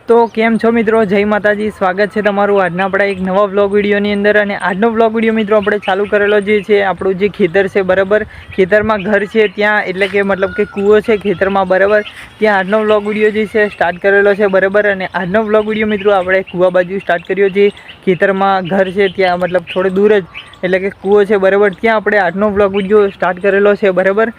તો કેમ છો મિત્રો, જય માતાજી। સ્વાગત છે તમારું આજના આપણા એક નવા વ્લોગ વિડીયોની અંદર। અને આજનો વ્લોગ વિડીયો મિત્રો આપણે ચાલુ કરેલો જે છે આપણું જે ખેતર છે બરાબર, ખેતરમાં ઘર છે ત્યાં, એટલે કે મતલબ કે કૂવો છે ખેતરમાં બરાબર, ત્યાં આજનો વ્લોગ વિડીયો જે છે સ્ટાર્ટ કરેલો છે બરાબર। અને આજનો વ્લોગ વિડીયો મિત્રો આપણે કૂવા બાજુ સ્ટાર્ટ કર્યો, જે ખેતરમાં ઘર છે ત્યાં મતલબ થોડે દૂર જ એટલે કે કૂવો છે બરાબર, ત્યાં આપણે આજનો વ્લોગ વિડીયો સ્ટાર્ટ કરેલો છે બરાબર।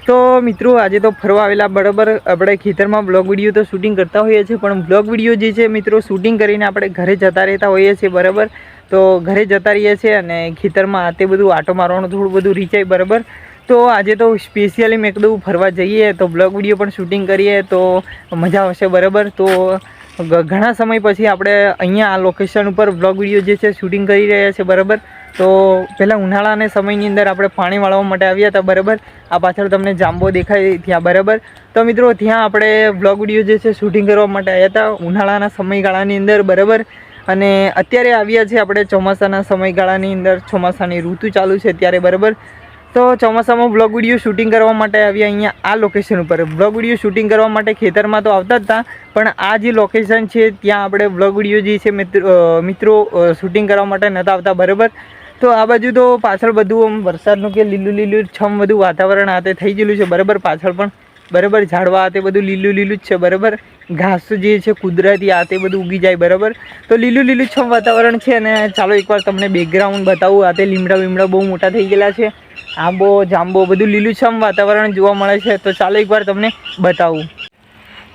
તો મિત્રો આજે તો ફરવા આવેલા બરાબર, આપણે ખેતરમાં બ્લોગ વિડીયો તો શૂટિંગ કરતા હોઈએ છીએ, પણ બ્લોગ વિડીયો જે છે મિત્રો શૂટિંગ કરીને આપણે ઘરે જતા રહેતા હોઈએ છીએ બરાબર। તો ઘરે જતા રહીએ છીએ અને ખેતરમાં તે બધું આટો મારવાનું થોડું બધું રીચાય બરાબર। તો આજે તો સ્પેશિયલી મેં કીધું ફરવા જઈએ તો બ્લોગ વિડીયો પણ શૂટિંગ કરીએ તો મજા આવશે બરાબર। તો ઘણા સમય પછી આપણે અહીંયા આ લોકેશન ઉપર બ્લોગ વિડીયો જે છે શૂટિંગ કરી રહ્યા છે બરાબર। તો પહેલાં ઉનાળાના સમયની અંદર આપણે પાણી વાળવા માટે આવ્યા હતા બરાબર। આ પાછળ તમને જાંબો દેખાય ત્યાં બરાબર। તો મિત્રો ત્યાં આપણે બ્લોગ વિડીયો જે છે શૂટિંગ કરવા માટે આવ્યા હતા ઉનાળાના સમયગાળાની અંદર બરાબર। અને અત્યારે આવ્યા છે આપણે ચોમાસાના સમયગાળાની અંદર, ચોમાસાની ઋતુ ચાલુ છે ત્યારે બરાબર। તો ચોમાસામાં બ્લોગ વિડીયો શૂટિંગ કરવા માટે આવ્યા અહીંયા આ લોકેશન ઉપર। બ્લોગ વિડીયો શૂટિંગ કરવા માટે ખેતરમાં તો આવતા જ હતા, પણ આ જે લોકેશન છે ત્યાં આપણે બ્લોગ વિડીયો જે છે મિત્રો શૂટિંગ કરવા માટે નહોતા આવતા બરાબર। તો આ બાજુ તો પાછળ બધું આમ વરસાદનું કે લીલું લીલું છમ બધું વાતાવરણ આતે થઈ ગયેલું છે બરાબર, પાછળ પણ બરાબર ઝાડવા આતે બધું લીલું લીલું જ છે બરાબર। ઘાસ જે છે કુદરતી આતે બધું ઉગી જાય બરાબર। તો લીલું લીલું છમ વાતાવરણ છે। અને ચાલો એકવાર તમને બેકગ્રાઉન્ડ બતાવું, આતે લીમડા બહુ મોટા થઈ ગયેલા છે, આંબો જાંબો બધું લીલુંછમ વાતાવરણ જોવા મળે છે। તો ચાલો એકવાર તમને બતાવું।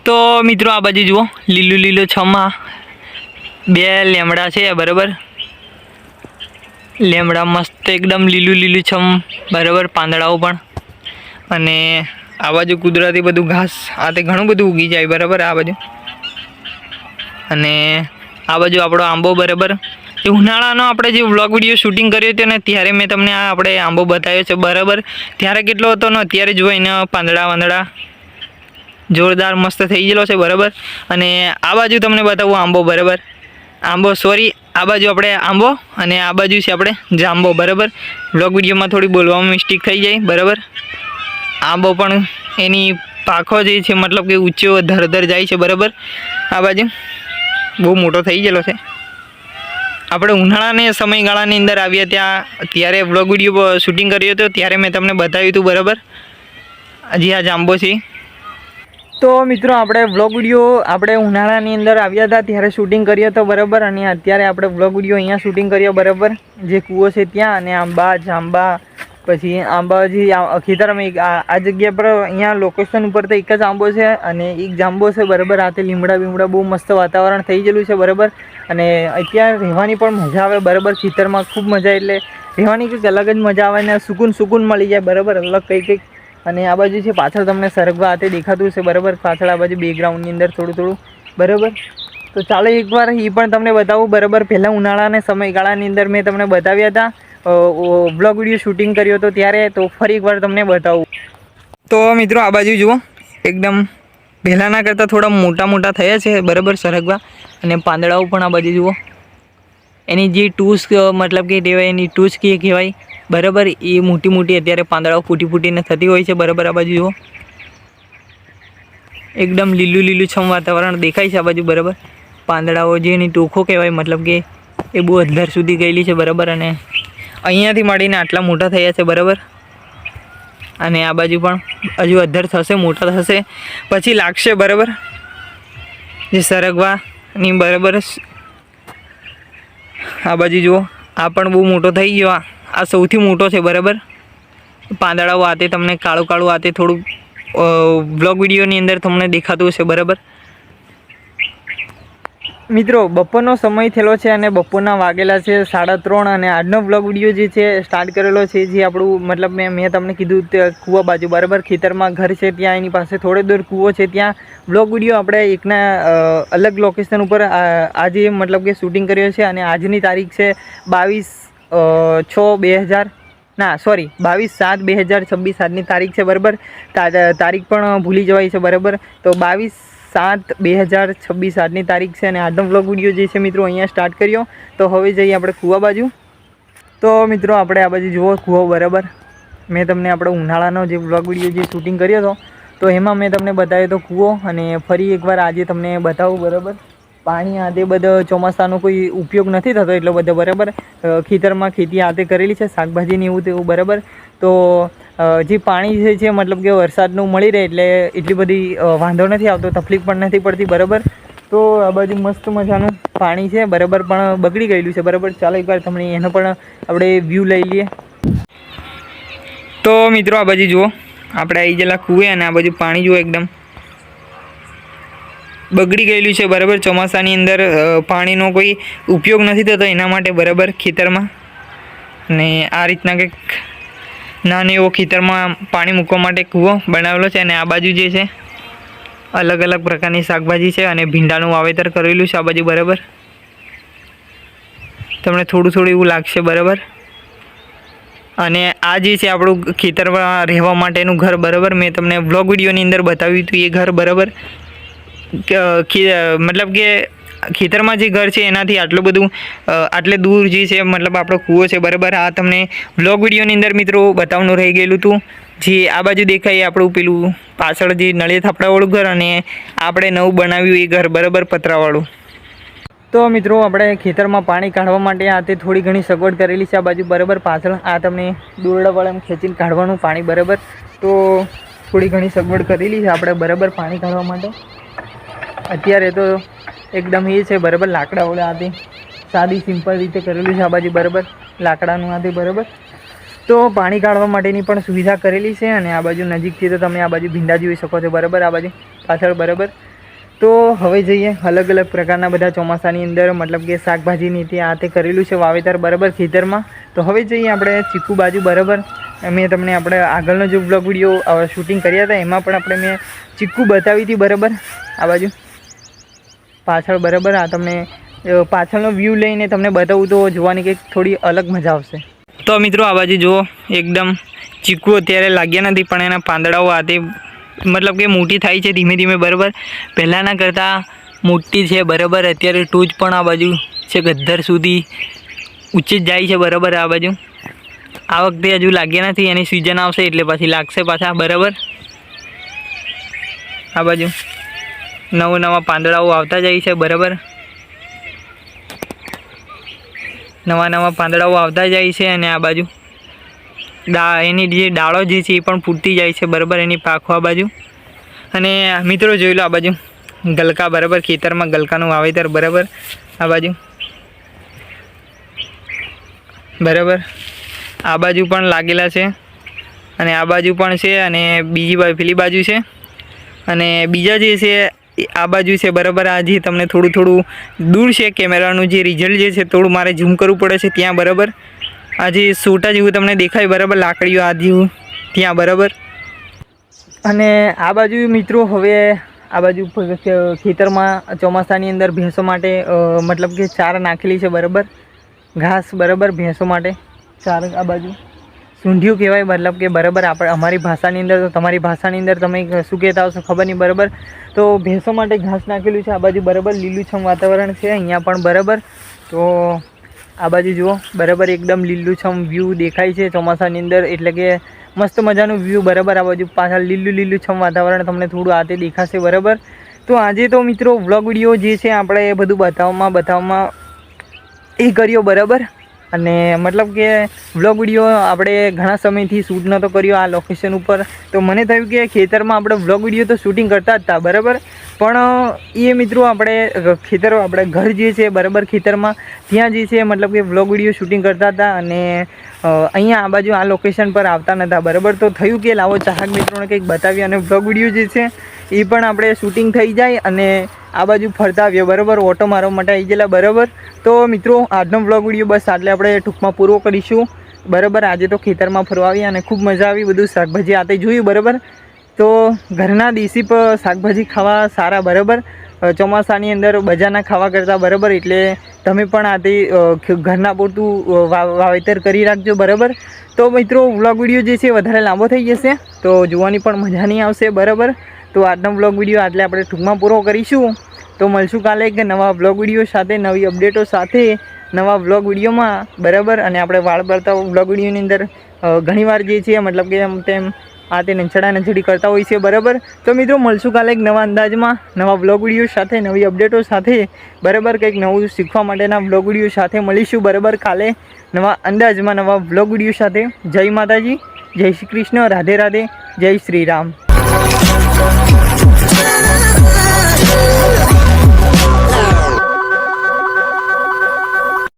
તો મિત્રો આ બાજુ જુઓ, લીલું છમમાં બે લેમડા છે બરાબર, લેમડા મસ્ત એકદમ લીલું છમ બરાબર, પાંદડાઓ પણ। અને આ બાજુ કુદરતી બધું ઘાસ આ તે ઘણું બધું ઉગી જાય બરાબર આ બાજુ। અને આ બાજુ આપણો આંબો બરાબર, એ ઉનાળાનો આપણે જે વ્લોગ વિડીયો શૂટિંગ કર્યો હતો ને ત્યારે મેં તમને આ આપણે આંબો બતાવ્યો છે બરાબર। ત્યારે કેટલો હતો ને અત્યારે જુઓ એને પાંદડા જોરદાર મસ્ત થઈ ગયેલો છે બરાબર। અને આ બાજુ તમને બતાવું આંબો બરાબર, આંબો સોરી આ બાજુ આપણે આંબો અને આ બાજુ છે આપણે જાંબો બરાબર। વ્લોગ વિડીયોમાં થોડી બોલવામાં મિસ્ટેક થઈ જાય બરાબર। આંબો પણ એની પાખો જે છે મતલબ કે ઊંચો ધરધર જાય છે બરાબર। આ બાજુ બહુ મોટો થઈ ગયેલો છે। આપણે ઉનાળાના સમયગાળાની અંદર આવ્યા ત્યાં ત્યારે વ્લોગ વિડીયો શૂટિંગ કર્યો હતો ત્યારે મેં તમને બતાવ્યું હતું બરાબર। હજી આ જાંબો છે। તો મિત્રો આપણે વ્લોગ વિડીયો આપણે ઉનાળાની અંદર આવ્યા હતા ત્યારે શૂટિંગ કર્યો હતો બરાબર। અને અત્યારે આપણે વ્લોગ વિડીયો અહીંયા શૂટિંગ કર્યો બરાબર, જે કૂવો છે ત્યાં। અને આંબા જાંબા પછી આંબાજી ખેતરમાં આ જગ્યા પર અહીંયા લોકેશન ઉપર તો એક જ આંબો છે અને એક જાંબો છે બરાબર। આ તે લીમડા બહુ મસ્ત વાતાવરણ થઈ ગયેલું છે બરાબર। અને અત્યારે રહેવાની પણ મજા આવે બરાબર, ખેતરમાં ખૂબ મજા, એટલે રહેવાની કંઈક અલગ જ મજા આવે ને સુકૂન મળી જાય બરાબર, અલગ કંઈક। અને આ બાજુ છે પાછળ તમને સરગવા આતે દેખાતું છે બરાબર, પાછળ આ બાજુ બેકગ્રાઉન્ડની અંદર થોડું બરાબર। તો ચાલો એકવાર એ પણ તમને બતાવું બરાબર। પહેલાં ઉનાળાના સમયગાળાની અંદર મેં તમને બતાવ્યા હતા બ્લોગ વિડીયો શૂટિંગ કર્યો હતો ત્યારે, તો ફરી એકવાર તમને બતાવું। તો મિત્રો આ બાજુ જુઓ, એકદમ પહેલાંના કરતાં થોડા મોટા થયા છે બરાબર સરગવા, અને પાંદડાઓ પણ આ બાજુ જુઓ, એની જે ટૂસ મતલબ કે કહેવાય એની ટૂસ કહેવાય બરાબર, એ મોટી અત્યારે પાંદડાઓ ફૂટીને થતી હોય છે બરાબર। આ બાજુ જુઓ એકદમ લીલું છમ વાતાવરણ દેખાય છે આ બાજુ બરાબર। પાંદડાઓ જે એની ટોખો કહેવાય મતલબ કે એ બહુ અધર સુધી ગયેલી છે બરાબર। અને અહીંયાથી માંડીને આટલા મોટા થયા છે બરાબર। અને આ બાજુ પણ હજુ અધર થશે, મોટા થશે પછી લાગશે બરાબર, જે સરગવાની બરાબર। આ બાજુ જુઓ, આ પણ બહુ મોટો થઈ ગયો, આ સૌથી મોટો છે બરાબર। પાંદડાઓ આતે તમને કાળું આતે થોડું બ્લોગ વિડીયોની અંદર તમને દેખાતું હશે બરાબર। મિત્રો બપોરનો સમય થયેલો છે અને બપોરના વાગેલા છે 3:30। અને આજનો બ્લોગ વિડીયો જે છે સ્ટાર્ટ કરેલો છે, જે આપણું મતલબ મેં તમને કીધું તે કૂવા બાજુ બરાબર, ખેતરમાં ઘર છે ત્યાં એની પાસે થોડે દૂર કૂવો છે ત્યાં બ્લોગ વિડીયો આપણે એકના અલગ લોકેશન ઉપર આજે મતલબ કે શૂટિંગ કર્યો છે। અને આજની તારીખ છે 22/7/2026 આજની તારીખ છે બરાબર। તારીખ પણ ભૂલી જવાય છે બરાબર। તો 22/7/2026 આજની તારીખ છે। અને આજનો વ્લોગ વિડીયો જે છે મિત્રો અહીંયા સ્ટાર્ટ કર્યો। તો હવે જઈએ આપણે કૂવા બાજુ। તો મિત્રો આપણે આ બાજુ જુઓ કૂવો બરાબર, મેં તમને આપણો ઉનાળાનો જે વ્લોગ વિડીયો જે શૂટિંગ કર્યો હતો તો એમાં મેં તમને બતાવ્યો હતો કૂવો, અને ફરી એકવાર આજે તમને બતાવું બરાબર। પાણી આ તે બધો ચોમાસાનો કોઈ ઉપયોગ નથી થતો એટલો બધો, બરાબર. ખેતરમાં ખેતી આ તે કરેલી છે શાકભાજીની એવું તેવું, બરાબર. તો જે પાણી છે મતલબ કે વરસાદનું મળી રહે એટલે એટલી બધી વાંધો નથી આવતો, તકલીફ પણ નથી પડતી, બરાબર. તો આ બાજુ મસ્ત મજાનું પાણી છે, બરાબર, પણ બગડી ગયેલું છે, બરાબર. ચાલો એકવાર તમને એનો પણ આપણે વ્યૂ લઈ લઈએ. તો મિત્રો આ બાજુ જુઓ, આપણે આવી ગયેલા કૂએ અને આ બાજુ પાણી જુઓ એકદમ બગડી ગયેલું છે, બરાબર. ચોમાસાની અંદર પાણીનો કોઈ ઉપયોગ નથી થતો એના માટે, બરાબર, ખેતરમાં. અને આ રીતના કંઈક નાનો એવો ખેતરમાં પાણી મૂકવા માટે કૂવો બનાવેલો છે. અને આ બાજુ જે છે અલગ અલગ પ્રકારની શાકભાજી છે અને ભીંડાનું વાવેતર કરેલું છે આ બાજુ, બરાબર. તમને થોડું થોડું એવું લાગશે, બરાબર. અને આ જે છે આપણું ખેતરમાં રહેવા માટેનું ઘર, બરાબર. મેં તમને વ્લોગ વિડીયોની અંદર બતાવ્યું હતું એ ઘર, બરાબર. મતલબ કે ખેતરમાં જે ઘર છે એનાથી આટલું બધું આટલે દૂર જે છે મતલબ આપણો કૂવો છે, બરાબર. આ તમને વ્લોગ વિડીયોની અંદર મિત્રો બતાવવાનું રહી ગયેલું હતું. જે આ બાજુ દેખાય આપણું પેલું પાછળ જે નળિયા થાપડાવાળું ઘર અને આપણે નવું બનાવ્યું એ ઘર, બરાબર, પતરાવાળું. તો મિત્રો આપણે ખેતરમાં પાણી કાઢવા માટે આ તે થોડી ઘણી સગવડ કરેલી છે આ બાજુ, બરાબર. પાછળ આ તમને દોરડાવાળા ખેંચીને કાઢવાનું પાણી, બરાબર. તો થોડી ઘણી સગવડ કરેલી છે આપણે, બરાબર, પાણી કાઢવા માટે. અત્યારે તો એકદમ એ છે, બરાબર. લાકડા ઓળે આથી સાદી સિમ્પલ રીતે કરેલું છે આ બાજુ, બરાબર, લાકડાનું આથી, બરાબર. તો પાણી કાઢવા માટેની પણ સુવિધા કરેલી છે. અને આ બાજુ નજીકથી તો તમે આ બાજુ ભીંડા જોઈ શકો છો, બરાબર, આ બાજુ પાછળ, બરાબર. તો હવે જઈએ અલગ અલગ પ્રકારના બધા ચોમાસાની અંદર મતલબ કે શાકભાજીની તે આ તે કરેલું છે વાવેતર, બરાબર, ખેતરમાં. તો હવે જઈએ આપણે ચીકુ બાજુ, બરાબર. મેં તમને આપણે આગળનો જે બ્લોગ વિડીયો શૂટિંગ કર્યા હતા એમાં પણ મેં ચીકુ બતાવી હતી, બરાબર, આ બાજુ પાછળ, બરાબર. આ તમને પાછળનો વ્યૂ લઈને તમને બતાવું તો જોવાની કંઈક થોડી અલગ મજા આવશે. તો મિત્રો આ બાજુ જુઓ, એકદમ ચીકુ અત્યારે લાગ્યા નથી પણ એના પાંદડાઓ આ તે મતલબ કે મોટી થાય છે ધીમે ધીમે, બરાબર. પહેલાંના કરતાં મોટી છે, બરાબર. અત્યારે ટોચ પણ આ બાજુ છે ગદ્દર સુધી ઊંચી જ જાય છે, બરાબર. આ બાજુ આ વખતે હજુ લાગ્યા નથી, એની સિઝન આવશે એટલે પછી લાગશે પાછા, બરાબર. આ બાજુ નવા પાંદડાઓ આવતા જાય છે, બરાબર. નવા પાંદડાઓ આવતા જાય છે. અને આ બાજુ એની જે ડાળો જે છે એ પણ ફૂટતી જાય છે, બરાબર, એની પાખો આ બાજુ. અને મિત્રો જોઈ લો આ બાજુ ગલકા, બરાબર, ખેતરમાં ગલકાનું વાવેતર, બરાબર, આ બાજુ, બરાબર. આ બાજુ પણ લાગેલા છે અને આ બાજુ પણ છે અને બીજી બાજુ પેલી બાજુ છે અને બીજા જે છે આ બાજુ છે, બરાબર. આ જે તમને થોડું દૂર છે કેમેરાનું જે રિઝલ્ટ જે છે થોડું મારે ઝૂમ કરવું પડે છે ત્યાં, બરાબર. આ જે સોટા જેવું તમને દેખાય, બરાબર, લાકડીઓ આ જેવું ત્યાં, બરાબર. અને આ બાજુ મિત્રો હવે આ બાજુ ખેતરમાં ચોમાસાની અંદર ભેંસો માટે મતલબ કે ચાર નાખેલી છે, બરાબર, ઘાસ, બરાબર, ભેંસો માટે ચાર. આ બાજુ સૂંઢિયું કહેવાય, મતલબ કે, બરાબર. આપણે અમારી ભાષાની અંદર, તો તમારી ભાષાની અંદર તમે શું કહેતા હશો ખબર નહીં, બરાબર. તો ભેંસો માટે ઘાસ નાખેલું છે આ બાજુ, બરાબર. લીલુંછમ વાતાવરણ છે અહીંયા પણ, બરાબર. તો આ બાજુ જુઓ, બરાબર, એકદમ લીલુંછમ વ્યૂ દેખાય છે ચોમાસાની અંદર, એટલે કે મસ્ત મજાનું વ્યૂ, બરાબર. આ બાજુ પાછળ લીલુંછમ વાતાવરણ તમને થોડું આ તે દેખાશે, બરાબર. તો આજે તો મિત્રો વ્લોગ વિડીયો જે છે આપણે એ બધું બતાવવામાં એ કર્યો, બરાબર. અને મતલબ કે વ્લોગ વિડીયો આપણે ઘણા સમયથી શૂટ નહોતો કર્યો આ લોકેશન ઉપર. તો મને થયું કે ખેતરમાં આપણે વ્લોગ વિડીયો તો શૂટિંગ કરતા જ હતા, બરાબર. પણ એ મિત્રો આપણે ઘર જે છે, બરાબર, ખેતરમાં ત્યાં જે છે મતલબ કે વ્લોગ વિડીયો શૂટિંગ કરતા હતા અને અહીંયા આ બાજુ આ લોકેશન પર આવતા નહોતા, બરાબર. તો થયું કે લાવો ચાહક મિત્રોને કંઈક બતાવીએ અને વ્લોગ વિડીયો જે છે એ પણ આપણે શૂટિંગ થઈ જાય અને આ બાજુ ફરતા આવ્યો, બરાબર, ઓટો મારવા માટે આવી ગયેલા, બરાબર. તો મિત્રો આજનો વ્લોગ વિડીયો બસ આટલે આપણે ટૂંકમાં પૂરો કરીશું, બરાબર. આજે તો ખેતરમાં ફરવા આવ્યા અને ખૂબ મજા આવી, બધું શાકભાજી આતે જોયું, બરાબર. તો ઘરના દેશી શાકભાજી ખાવા સારા, બરાબર, ચોમાસાની અંદર બજારના ખાવા કરતાં, બરાબર. એટલે તમે પણ આતે ઘરના પૂરતું વાવેતર કરી રાખજો, બરાબર. તો મિત્રો વ્લોગ વિડીયો જે છે વધારે લાંબો થઈ જશે તો જોવાની પણ મજા નહીં આવશે, બરાબર. તો આજનો વ્લોગ વિડીયો આટલે આપણે ટૂંકમાં પૂરો કરીશું. તો મળશું કાલે એક નવા વ્લોગ વિડીયો સાથે, નવી અપડેટો સાથે, નવા વ્લોગ વિડીયોમાં, બરાબર. અને આપણે વાળ બળતા વ્લોગ વિડીયોની અંદર ઘણીવાર જે છે મતલબ કે તેમ આ તે નંછડી કરતા હોય છે, બરાબર. તો મિત્રો મળશું કાલે એક નવા અંદાજમાં, નવા બ્લોગ વિડીયો સાથે, નવી અપડેટો સાથે, બરાબર. કંઈક નવું શીખવા માટેના બ્લોગ વિડીયો સાથે મળીશું, બરાબર. કાલે નવા અંદાજમાં નવા બ્લોગ વિડીયો સાથે. જય માતાજી, જય શ્રી કૃષ્ણ, રાધે રાધે, જય શ્રી રામ.